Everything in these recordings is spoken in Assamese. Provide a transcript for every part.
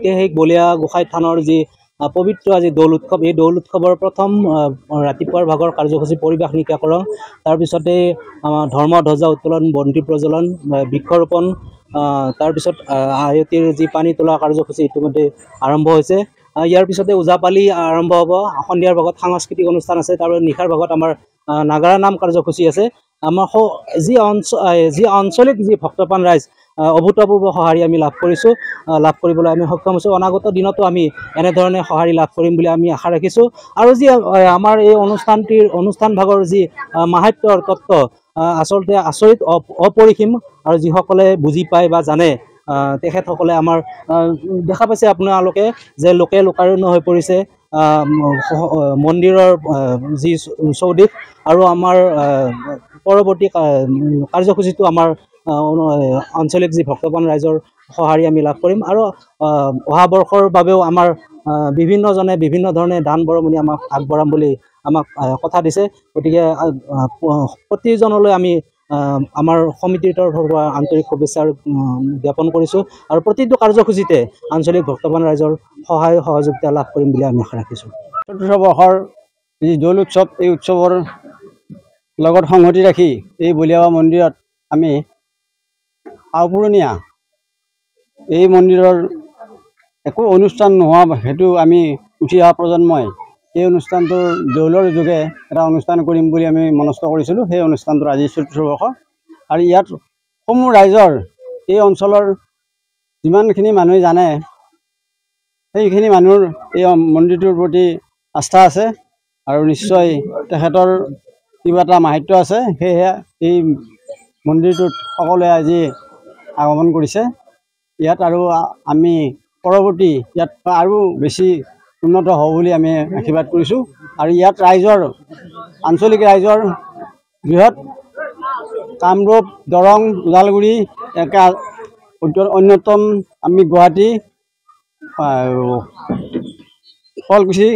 ঐতিহাসিক বলিয়া গোসাঁই থানৰ যি পবিত্ৰ আজি দৌল উৎসৱ, এই দৌল উৎসৱৰ প্ৰথম ৰাতিপুৱাৰ ভাগৰ কাৰ্যসূচী পৰিৱেশ নিকাকৰণ, তাৰপিছতে ধৰ্ম ধ্বজা উত্তোলন, বন্তি প্ৰজ্বলন, বৃক্ষৰোপণ, তাৰপিছত আয়তীৰ যি পানী তোলা কাৰ্যসূচী ইতিমধ্যে আৰম্ভ হৈছে। ইয়াৰ পিছতে ওজাপালি আৰম্ভ হ'ব। সন্ধিয়াৰ ভাগত সাংস্কৃতিক অনুষ্ঠান আছে। তাৰ নিশাৰ ভাগত আমাৰ নাগাৰা নাম কাৰ্যসূচী আছে। আমাৰ যি আঞ্চলিক যি ভক্তপ্ৰাণ ৰাইজ অভূতপূৰ্ব সঁহাৰি আমি লাভ কৰিছোঁ, লাভ কৰিবলৈ আমি সক্ষম হৈছোঁ। অনাগত দিনতো আমি এনেধৰণে সঁহাৰি লাভ কৰিম বুলি আমি আশা ৰাখিছোঁ। আৰু যি আমাৰ এই অনুষ্ঠান ভাগৰ যি মাহাত্ম্যৰ তত্ত্ব আচলতে আচৰিত, অপৰিসীম, আৰু যিসকলে বুজি পায় বা জানে তেখেতসকলে আমাৰ দেখা পাইছে আপোনালোকে যে লোকে লোকাৰণ্য হৈ পৰিছে মন্দিৰৰ যি চৌদিশ। আৰু আমাৰ পৰৱৰ্তী কাৰ্যসূচীটো আমাৰ আঞ্চলিক যি ভক্তপ্ৰাণ ৰাইজৰ সঁহাৰি আমি লাভ কৰিম। আৰু অহা বৰ্ষৰ বাবেও আমাৰ বিভিন্নজনে বিভিন্ন ধৰণে দান বৰঙণি আমাক আগবঢ়াম বুলি আমাক কথা দিছে। গতিকে প্ৰতিজনলৈ আমি আমাৰ সমিতিৰ তৰফৰ পৰা আন্তৰিক শুভেচ্ছা জ্ঞাপন কৰিছোঁ। আৰু প্ৰতিটো কাৰ্যসূচীতে আঞ্চলিক ভক্তপ্ৰাণ ৰাইজৰ সহায় সহযোগিতা লাভ কৰিম বুলি আমি আশা ৰাখিছোঁ। চতুৰ্থ বৰ্ষৰ যি দৌল উৎসৱ, এই উৎসৱৰ লগত সংগতি ৰাখি এই বলিয়াবা মন্দিৰত আমি আওপুৰণীয়া এই মন্দিৰৰ একো অনুষ্ঠান নোহোৱা হেতু আমি উঠি অহা প্ৰজন্মই এই অনুষ্ঠানটোৰ দৌলৰ যোগে এটা অনুষ্ঠান কৰিম বুলি আমি মনস্থ কৰিছিলোঁ। সেই অনুষ্ঠানটোৰ আজি চতুৰ্থ বৰ্ষ। আৰু ইয়াত সমূহ ৰাইজৰ, এই অঞ্চলৰ যিমানখিনি মানুহে জানে সেইখিনি মানুহৰ এই মন্দিৰটোৰ প্ৰতি আস্থা আছে। আৰু নিশ্চয় তেখেতৰ কিবা এটা মাহাত্য আছে। সেয়েহে এই মন্দিৰটোত সকলোৱে আজি আগমন কৰিছে। ইয়াত আৰু আমি পৰৱৰ্তী ইয়াত আৰু বেছি উন্নত হ'ব বুলি আমি আশীৰ্বাদ কৰিছোঁ। আৰু ইয়াত ৰাইজৰ, আঞ্চলিক ৰাইজৰ বৃহৎ কামৰূপ, দৰং, ওদালগুৰি, অন্যতম আমি গুৱাহাটী, শুৱালকুছি,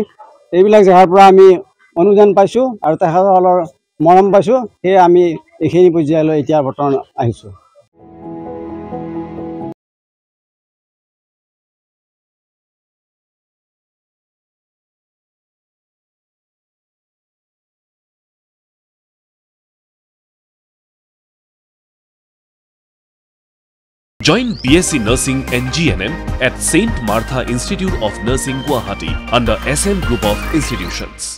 এইবিলাক জেগাৰ পৰা আমি অনুদান পাইছোঁ আৰু তেখেতসকলৰ মৰম পাইছোঁ। সেয়ে আমি এইখিনি পৰ্যায়লৈ এতিয়া বৰ্তমান আহিছোঁ। Join BSc Nursing and GNM at St. Martha Institute of Nursing, Guwahati under SM Group of Institutions.